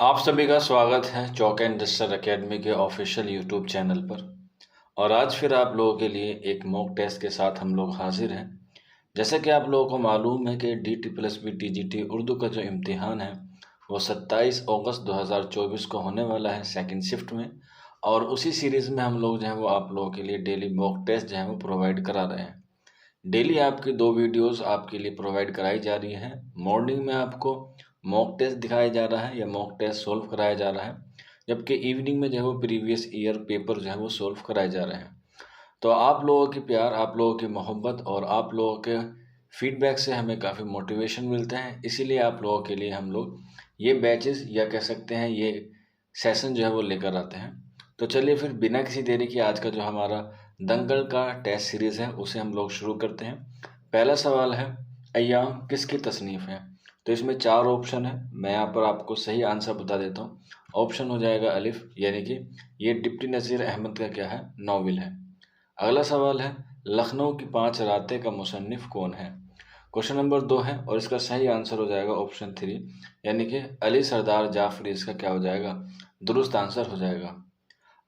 आप सभी का स्वागत है चौक एंड डस्टर एकेडमी के ऑफिशियल यूट्यूब चैनल पर। और आज फिर आप लोगों के लिए एक मॉक टेस्ट के साथ हम लोग हाजिर हैं। जैसे कि आप लोगों को मालूम है कि DTPLSB TGT उर्दू का जो इम्तिहान है वो 27 अगस्त 2024 को होने वाला है सेकंड शिफ्ट में। और उसी सीरीज़ में हम लोग जो है वो आप लोगों के लिए डेली मॉक टेस्ट जो है वो प्रोवाइड करा रहे हैं। डेली आपकी 2 वीडियोस आपके लिए प्रोवाइड कराई जा रही हैं। मॉर्निंग में आपको मॉक टेस्ट दिखाया जा रहा है या मॉक टेस्ट सोल्व कराया जा रहा है, जबकि इवनिंग में जो है वो प्रीवियस ईयर पेपर जो है वो सोल्व कराए जा रहे हैं। तो आप लोगों की प्यार, आप लोगों की मोहब्बत और आप लोगों के फीडबैक से हमें काफ़ी मोटिवेशन मिलता है। इसीलिए आप लोगों के लिए हम लोग ये बैचेस या कह सकते हैं ये सेशन जो है वो लेकर आते हैं। तो चलिए फिर बिना किसी देरी के आज का जो हमारा दंगल का टेस्ट सीरीज़ है उसे हम लोग शुरू करते हैं। पहला सवाल है, अय्याम किसकी तसनीफ़ है? तो इसमें 4 ऑप्शन है। मैं यहाँ पर आपको सही आंसर बता देता हूँ। ऑप्शन हो जाएगा अलिफ, यानी कि ये डिप्टी नज़ीर अहमद का क्या है, नॉवेल है। अगला सवाल है, लखनऊ की 5 रातें का मुसन्निफ कौन है? क्वेश्चन नंबर 2 है और इसका सही आंसर हो जाएगा ऑप्शन 3, यानी कि अली सरदार जाफरी इसका क्या हो जाएगा, दुरुस्त आंसर हो जाएगा।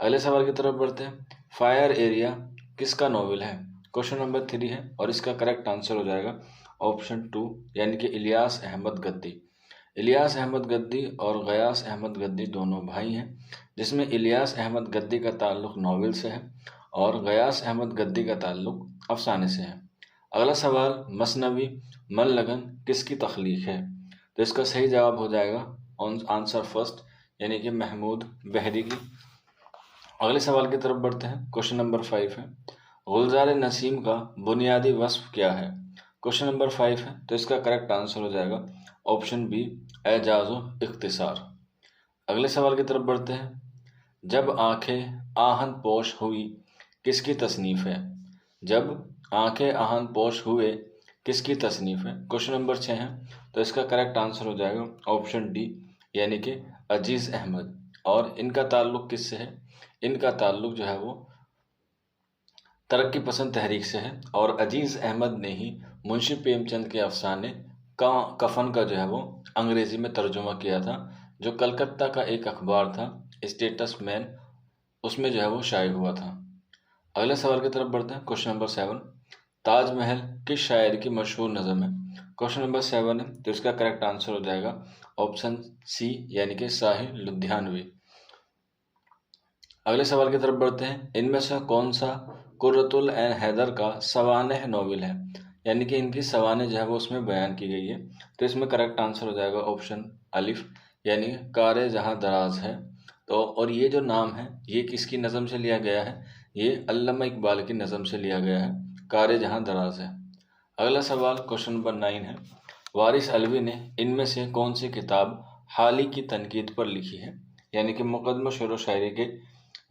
अगले सवाल की तरफ बढ़ते हैं। फायर एरिया किसका नॉवेल है? क्वेश्चन नंबर 3 है और इसका करेक्ट आंसर हो जाएगा ऑप्शन 2, यानी कि इलियास अहमद गद्दी। इलियास अहमद गद्दी और गयास अहमद गद्दी दोनों भाई हैं, जिसमें इलियास अहमद गद्दी का ताल्लुक नॉवेल से है और गयास अहमद गद्दी का ताल्लुक अफसाने से है। अगला सवाल, मसनवी मन लगन किसकी तख्लीक है? तो इसका सही जवाब हो जाएगा आंसर फर्स्ट, यानी कि महमूद बहरी की। अगले सवाल की तरफ बढ़ते हैं। क्वेश्चन नंबर 5 है, गुलजार नसीम का बुनियादी वस्फ क्या है? क्वेश्चन नंबर 5 है तो इसका करेक्ट आंसर हो जाएगा ऑप्शन बी, एजाज़ो इख्तिसार। अगले सवाल की तरफ बढ़ते हैं। जब आंखें आहन पोश हुई किसकी तसनीफ़ है? जब आंखें आहन पोश हुए किसकी तसनीफ़ है? क्वेश्चन नंबर 6 है तो इसका करेक्ट आंसर हो जाएगा ऑप्शन डी, यानी कि अजीज़ अहमद। और इनका ताल्लुक़ किससे है? इनका ताल्लुक़ जो है वो तरक्की पसंद तहरीक से है और अजीज़ अहमद ने ही मुंशी प्रेमचंद के अफसाने का कफन का जो है वो अंग्रेज़ी में तर्जुमा किया था, जो कलकत्ता का एक अखबार था स्टेटस मैन, उसमें जो है वो शाये हुआ था। अगले सवाल की तरफ बढ़ते हैं। क्वेश्चन नंबर 7, ताजमहल किस शायर की मशहूर नज़म है? क्वेश्चन नंबर 7 है तो इसका करेक्ट आंसर हो जाएगा ऑप्शन सी, यानी कि साहिर लुधियानवी। अगले सवाल की तरफ बढ़ते हैं। इनमें से कौन सा कुर्रतुल ऐन हैदर का सवानेह नॉवेल है? यानी कि इनकी सवानेह जो है वो उसमें बयान की गई है। तो इसमें करेक्ट आंसर हो जाएगा ऑप्शन अलिफ, यानी कारे जहाँ दराज है। तो और ये जो नाम है ये किसकी नज़म से लिया गया है? ये अल्लामा इकबाल की नज़म से लिया गया है, कारे जहाँ दराज है। अगला सवाल क्वेश्चन नंबर 9 है, वारिस अलवी ने इनमें से कौन सी किताब हाली की तनकीद पर लिखी है? यानी कि मुकदमा शेरो शायरी के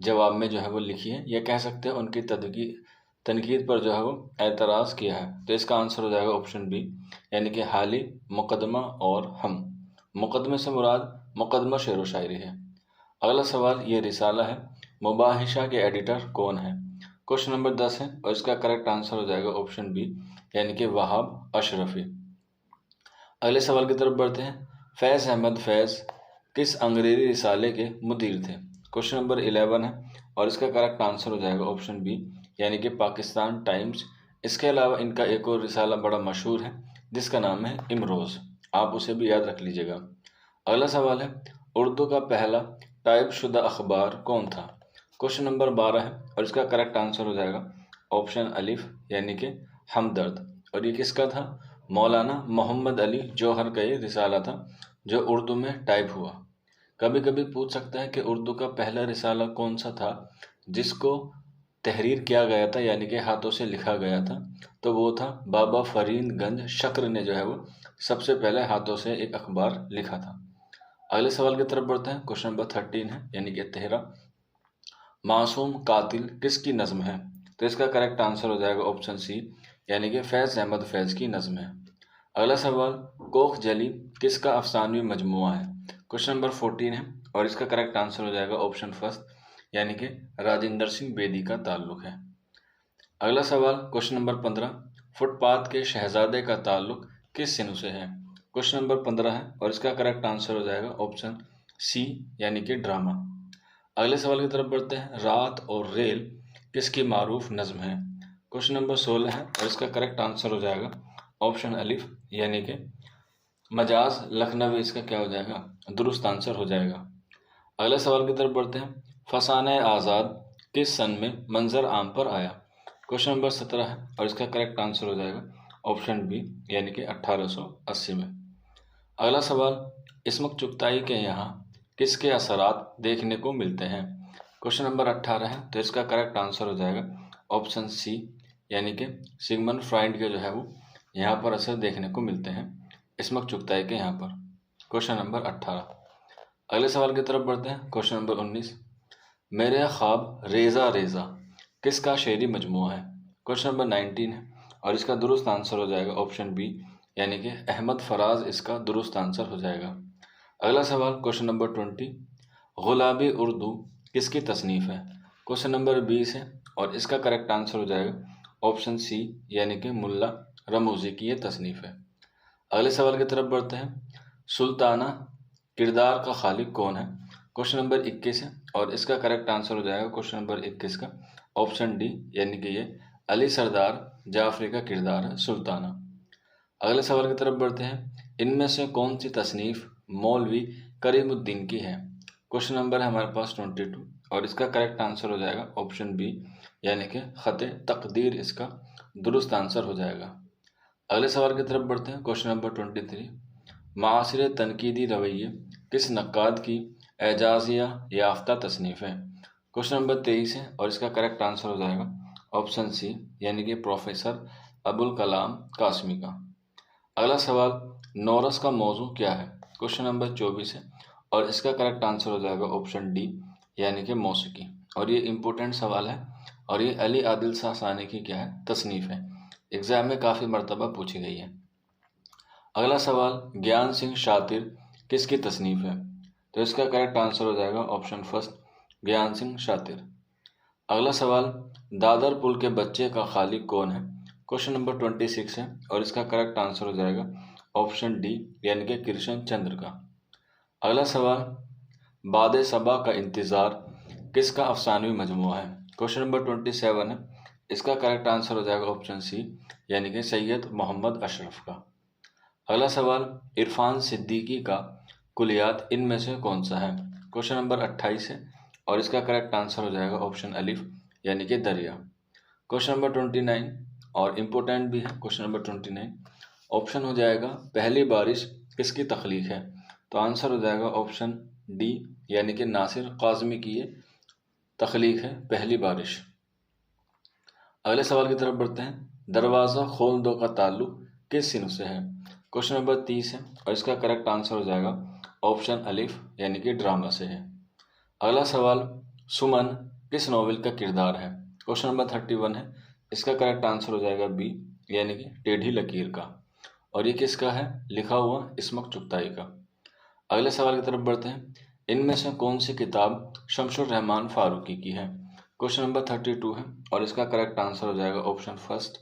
जवाब में जो है वो लिखी है, या कह सकते हैं उनकी तनकीद पर जो है वो एतराज़ किया है। तो इसका आंसर हो जाएगा ऑप्शन बी, यानी कि हाली, मुकदमा और हम। मुकदमे से मुराद मुकदमा शेर व शायरी है। अगला सवाल, ये रिसाला है, मुबाहिशा के एडिटर कौन है? क्वेश्चन नंबर 10 है और इसका करेक्ट आंसर हो जाएगा ऑप्शन बी, यानी कि वहाब अशरफी। अगले सवाल की तरफ बढ़ते हैं। फैज़ अहमद फैज़ किस अंग्रेजी रिसाले के मुदीर थे? क्वेश्चन नंबर 11 है और इसका करेक्ट आंसर हो जाएगा ऑप्शन बी, यानी कि पाकिस्तान टाइम्स। इसके अलावा इनका एक और रिसाला बड़ा मशहूर है जिसका नाम है इमरोज़, आप उसे भी याद रख लीजिएगा। अगला सवाल है, उर्दू का पहला टाइप शुदा अखबार कौन था? क्वेश्चन नंबर 12 है और इसका करेक्ट आंसर हो जाएगा ऑप्शन अलिफ, यानी कि हमदर्द। और ये किसका था? मौलाना मोहम्मद अली जौहर का ये रिसाला था जो उर्दू में टाइप हुआ। कभी कभी पूछ सकता है कि उर्दू का पहला रिसाला कौन सा था जिसको तहरीर किया गया था, यानी कि हाथों से लिखा गया था। तो वो था बाबा फरीद गंज शक्र ने जो है वो सबसे पहले हाथों से एक अखबार लिखा था। अगले सवाल की तरफ बढ़ते हैं। क्वेश्चन नंबर 13 है, यानी कि 13, मासूम कातिल किसकी नज़म है? तो इसका करेक्ट आंसर हो जाएगा ऑप्शन सी, यानी कि फैज़ अहमद फैज़ की नज़म है। अगला सवाल, कोख जली किसका अफसानवी मजमुआ है? क्वेश्चन नंबर 14 है और इसका करेक्ट आंसर हो जाएगा ऑप्शन फर्स्ट, यानी कि राजेंद्र सिंह बेदी का ताल्लुक है। अगला सवाल क्वेश्चन नंबर 15, फुटपाथ के शहजादे का ताल्लुक किस सिनु से है? क्वेश्चन नंबर 15 है और इसका करेक्ट आंसर हो जाएगा ऑप्शन सी यानी कि ड्रामा। अगले सवाल की तरफ बढ़ते हैं। रात और रेल किसकी मारूफ नज़्म है? क्वेश्चन नंबर 16 है और इसका करेक्ट आंसर हो जाएगा ऑप्शन अलिफ यानी कि मजाज लखनवी। इसका क्या हो जाएगा? दुरुस्त आंसर हो जाएगा। अगले सवाल की तरफ बढ़ते हैं। फसाने आज़ाद किस सन में मंजर आम पर आया? क्वेश्चन नंबर 17 है और इसका करेक्ट आंसर हो जाएगा ऑप्शन बी यानी कि 1880 में। अगला सवाल। इस्मत चुगताई के यहाँ किसके असरात देखने को मिलते हैं? क्वेश्चन नंबर 18 है तो इसका करेक्ट आंसर हो जाएगा ऑप्शन सी यानी कि सिगमंड फ्राइड के जो है वो यहाँ पर असर देखने को मिलते हैं इस्मत चुगताई के यहाँ पर। Question number 18। अगले सवाल की तरफ बढ़ते हैं। Question number 19। मेरे ख्वाब रेज़ा रेज़ा किसका शेरी मजमूआ है? क्वेश्चन नंबर 19 है और इसका दुरुस्त आंसर हो जाएगा ऑप्शन बी यानी कि अहमद फराज इसका दुरुस्त आंसर हो जाएगा। अगला सवाल क्वेश्चन नंबर 20। गुलाबी उर्दू किसकी तसनीफ़ है? क्वेश्चन नंबर 20 है और इसका करेक्ट आंसर हो जाएगा ऑप्शन सी यानी कि मुल्ला रमूज़ी की ये तसनीफ़ है। अगले सवाल की तरफ बढ़ते हैं। सुल्ताना किरदार का खालिक कौन है? क्वेश्चन नंबर 21 है और इसका करेक्ट आंसर हो जाएगा क्वेश्चन नंबर 21 का ऑप्शन डी यानी कि ये अली सरदार जाफरी का किरदार है सुल्ताना। अगले सवाल की तरफ बढ़ते हैं। इनमें से कौन सी तसनीफ़ मौलवी करीमुद्दीन की है? क्वेश्चन नंबर है हमारे पास 22 और इसका करेक्ट आंसर हो जाएगा ऑप्शन बी यानी कि ख़त तकदीर इसका दुरुस्त आंसर हो जाएगा। अगले सवाल की तरफ बढ़ते हैं। Question number 23। मासिर तनकीदी रवैये किस नक्काद की एजाज़िया याफ्ता तसनीफ़ है? क्वेश्चन नंबर 23 है और इसका करेक्ट आंसर हो जाएगा ऑप्शन सी यानी कि प्रोफेसर अबुल कलाम कासमी का। अगला सवाल। नौरस का मौजू क्या है? क्वेश्चन नंबर 24 है और इसका करेक्ट आंसर हो जाएगा ऑप्शन डी यानी कि मौसीकी। और ये इम्पोर्टेंट सवाल है और ये अली आदिल शाह सानी की क्या है? तसनीफ़ है। एग्ज़ाम में काफ़ी मरतबा पूछी गई है। अगला सवाल। ज्ञान सिंह शातिर किसकी तसनीफ़ है? तो इसका करेक्ट आंसर हो जाएगा ऑप्शन फर्स्ट ज्ञान सिंह शातिर। अगला सवाल। दादर पुल के बच्चे का खालिक कौन है? क्वेश्चन नंबर 26 है और इसका करेक्ट आंसर हो जाएगा ऑप्शन डी यानी कि कृष्ण चंद्र का। अगला सवाल। बाद सबा का इंतज़ार किसका अफसानवी मजमूआ है? क्वेश्चन नंबर 27 है। इसका करेक्ट आंसर हो जाएगा ऑप्शन सी यानी कि सैयद मोहम्मद अशरफ का। अगला सवाल। इरफान सिद्दीकी का कुलियात इनमें से कौन सा है? क्वेश्चन नंबर 28 है और इसका करेक्ट आंसर हो जाएगा ऑप्शन अलिफ यानी कि दरिया। क्वेश्चन नंबर 29 और इम्पोर्टेंट भी है क्वेश्चन नंबर 29। ऑप्शन हो जाएगा पहली बारिश किसकी तख्लीक है? तो आंसर हो जाएगा ऑप्शन डी यानी कि नासिर काज़मी की ये तख्लीक है पहली बारिश। अगले सवाल की तरफ बढ़ते हैं। दरवाज़ा खोल दो का ताल्लुक किस सिन्फ से है? क्वेश्चन नंबर 30 है और इसका करेक्ट आंसर हो जाएगा ऑप्शन अलिफ यानी कि ड्रामा से है। अगला सवाल। सुमन किस नॉवेल का किरदार है? क्वेश्चन नंबर 31 है। इसका करेक्ट आंसर हो जाएगा बी यानी कि टेढ़ी लकीर का। और ये किसका है? लिखा हुआ इस्मत चुगताई का। अगले सवाल की तरफ बढ़ते हैं। इनमें से कौन सी किताब शमसुर रहमान फारूकी की है? क्वेश्चन नंबर 32 है और इसका करेक्ट आंसर हो जाएगा ऑप्शन फर्स्ट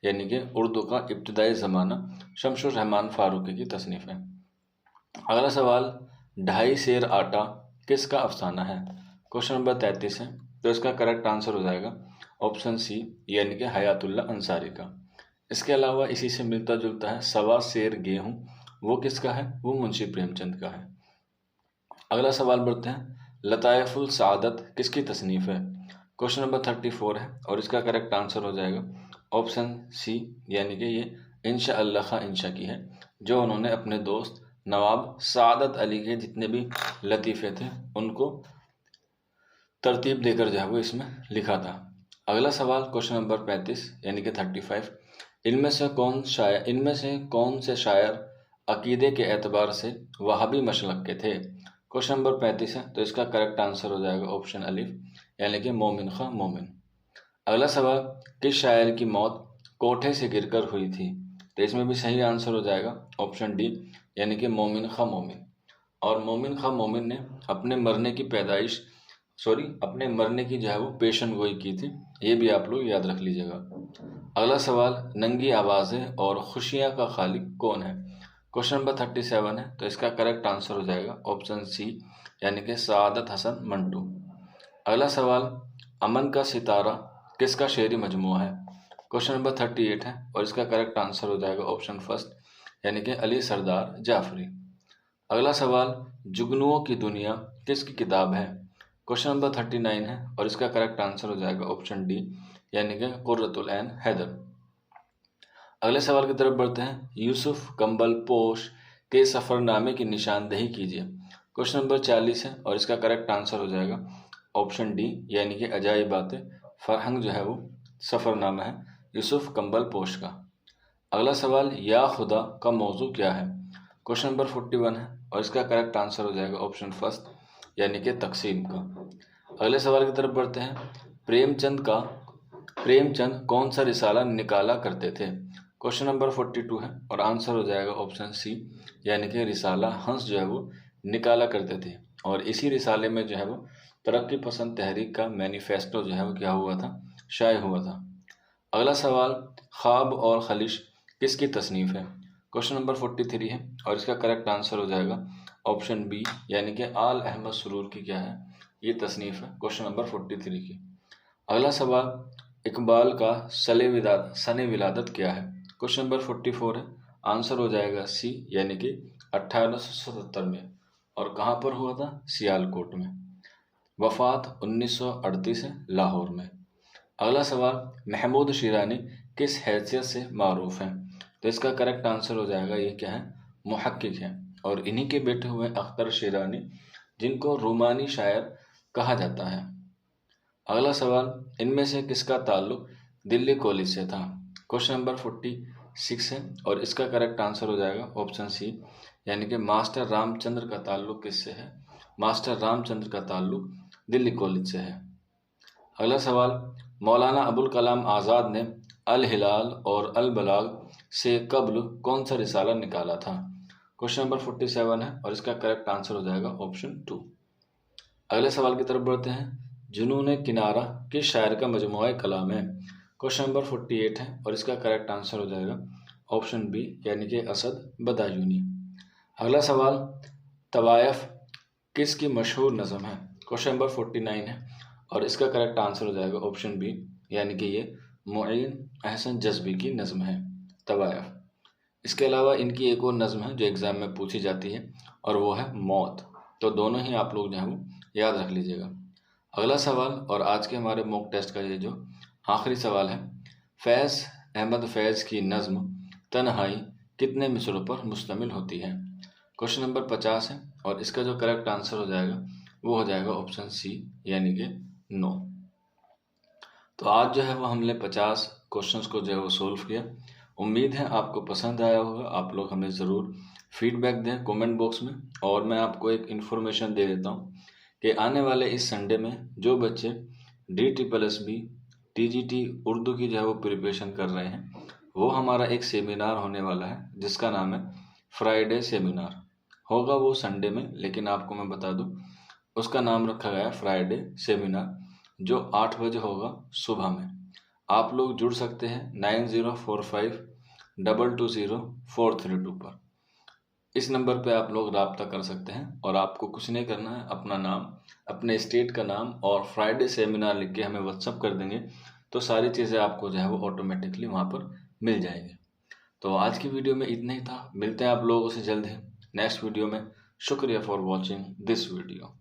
यानी कि उर्दू का इब्तदाई ज़माना शमसुर रहमान फारूकी की तसनीफ़ है। अगला सवाल। ढाई सेर आटा किसका अफसाना है? क्वेश्चन नंबर 33 है तो इसका करेक्ट आंसर हो जाएगा ऑप्शन सी यानी कि हयातुल्ला अंसारी का। इसके अलावा इसी से मिलता जुलता है सवा सेर गेहूँ, वो किसका है? वो मुंशी प्रेमचंद का है। अगला सवाल बढ़ते हैं। लताइफुल सआदत किसकी तसनीफ़ है? क्वेश्चन नंबर 34 है और इसका करेक्ट आंसर हो जाएगा ऑप्शन सी यानी कि ये इंशा अल्लाह खा इंशा की है, जो उन्होंने अपने दोस्त नवाब सादत अली के जितने भी लतीफ़े थे उनको तरतीब देकर जो है वो इसमें लिखा था। अगला सवाल क्वेश्चन नंबर 35 यानी कि 35। इनमें से कौन से शायर अकीदे के एतबार से वहाबी मशलक के थे? क्वेश्चन नंबर 35 है तो इसका करेक्ट आंसर हो जाएगा ऑप्शन अलिफ यानी कि मोमिन खां मोमिन। अगला सवाल। किस शायर की मौत कोठे से गिरकर हुई थी? तो इसमें भी सही आंसर हो जाएगा ऑप्शन डी यानी कि मोमिन खां मोमिन। और मोमिन खां मोमिन ने अपने मरने की जो है वो पेशन गोई की थी, ये भी आप लोग याद रख लीजिएगा। अगला सवाल। नंगी आवाज़ें और खुशियाँ का खालिक कौन है? क्वेश्चन नंबर 37 है, तो इसका करेक्ट आंसर हो जाएगा ऑप्शन सी, यानी कि सआदत हसन मंटू। अगला सवाल, अमन का सितारा किसका शेरी मजमूआ है? क्वेश्चन नंबर 38 है और इसका करेक्ट आंसर हो जाएगा ऑप्शन फर्स्ट, यानी कि अली सरदार जाफरी। अगला सवाल, जुगनुओं की दुनिया किसकी किताब है? क्वेश्चन नंबर 39 है और इसका करेक्ट आंसर हो जाएगा ऑप्शन डी, यानी कि कुर्रतुल ऐन हैदर। अगले सवाल की तरफ बढ़ते हैं। यूसुफ कंबल पोश के सफ़रनामे की निशानदेही कीजिए। क्वेश्चन नंबर 40 है और इसका करेक्ट आंसर हो जाएगा ऑप्शन डी, यानी कि अजाइब बातें फरहंग जो है वो सफ़रनामा है यूसुफ कंबल पोश का। अगला सवाल, या खुदा का मौजू क्या है? क्वेश्चन नंबर 41 है और इसका करेक्ट आंसर हो जाएगा ऑप्शन फर्स्ट, यानी कि तकसीम का। अगले सवाल की तरफ बढ़ते हैं। प्रेमचंद कौन सा रिसाला निकाला करते थे? क्वेश्चन नंबर 42 है और आंसर हो जाएगा ऑप्शन सी, यानी कि रिसाला हंस जो है वो निकाला करते थे, और इसी रिसाले में जो है वो तरक्की पसंद तहरीक का मैनिफेस्टो जो है वो क्या हुआ था, शाये हुआ था। अगला सवाल, ख्वाब और खलिश किसकी तसनीफ़ है? क्वेश्चन नंबर 43 है और इसका करेक्ट आंसर हो जाएगा ऑप्शन बी, यानी कि आल अहमद सुरूर की क्या है, ये तसनीफ़ है क्वेश्चन नंबर 43 की। अगला सवाल, इकबाल का सने विलादत क्या है? क्वेश्चन नंबर 44 है, आंसर हो जाएगा सी, यानी कि 1877 में, और कहाँ पर हुआ था, सियालकोट में। वफ़ात 1938 है, लाहौर में। अगला सवाल, महमूद शिरानी किस हैसियत से मारूफ हैं? तो इसका करेक्ट आंसर हो जाएगा ये क्या है, मुहक्किक है, और इन्हीं के बेटे हुए अख्तर शिरानी, जिनको रूमानी शायर कहा जाता है। अगला सवाल, इनमें से किसका ताल्लुक दिल्ली कॉलेज से था? क्वेश्चन नंबर 46 है और इसका करेक्ट आंसर हो जाएगा ऑप्शन सी, यानी कि मास्टर रामचंद्र का ताल्लुक किससे है? मास्टर रामचंद्र का ताल्लुक दिल्ली कॉलेज से है। अगला सवाल, मौलाना अबुल कलाम आज़ाद ने अल हिलाल और अल बलाग से कब्ल कौन सा रिसाला निकाला था? क्वेश्चन नंबर 47 है और इसका करेक्ट आंसर हो जाएगा ऑप्शन 2। अगले सवाल की तरफ बढ़ते हैं। जुनून किनारा किस शायर का मजमूआ कलाम है? क्वेश्चन नंबर 48 है और इसका करेक्ट आंसर हो जाएगा ऑप्शन बी, यानी कि असद बदायूनी। अगला सवाल, तवायफ किसकी मशहूर नज़म है? क्वेश्चन नंबर 49 है और इसका करेक्ट आंसर हो जाएगा ऑप्शन बी, यानी कि ये मुईन अहसन जज़्बी की नज़म है तवायफ। इसके अलावा इनकी एक और नज़म है जो एग्ज़ाम में पूछी जाती है और वो है मौत। तो दोनों ही आप लोग जो है वो याद रख लीजिएगा। अगला सवाल और आज के हमारे मॉक टेस्ट का ये जो आखिरी सवाल है, फैज़ अहमद फैज़ की नज़्म तन्हाई कितने मिसरों पर मुश्तमिल होती है? क्वेश्चन नंबर 50 है और इसका जो करेक्ट आंसर हो जाएगा वो हो जाएगा ऑप्शन सी, यानी कि 9। तो आज जो है वो हमने 50 क्वेश्चंस को जो है वो सोल्व किया। उम्मीद है आपको पसंद आया होगा। आप लोग हमें ज़रूर फीडबैक दें कमेंट बॉक्स में। और मैं आपको एक इन्फॉर्मेशन दे देता हूँ कि आने वाले इस संडे में जो बच्चे DSSB TGT उर्दू की जो है वो प्रिपरेशन कर रहे हैं, वो हमारा एक सेमिनार होने वाला है जिसका नाम है फ्राइडे सेमिनार। होगा वो संडे में, लेकिन आपको मैं बता दूं उसका नाम रखा गया है फ्राइडे सेमिनार, जो 8 बजे होगा सुबह में। आप लोग जुड़ सकते हैं 9045220432 पर। इस नंबर पे आप लोग रब्ता कर सकते हैं और आपको कुछ नहीं करना है, अपना नाम, अपने स्टेट का नाम और फ्राइडे सेमिनार लिख के हमें व्हाट्सअप कर देंगे, तो सारी चीज़ें आपको जो है वो ऑटोमेटिकली वहाँ पर मिल जाएंगी। तो आज की वीडियो में इतना ही था। मिलते हैं आप लोगों से जल्द ही नेक्स्ट वीडियो में। शुक्रिया फॉर वॉचिंग दिस वीडियो।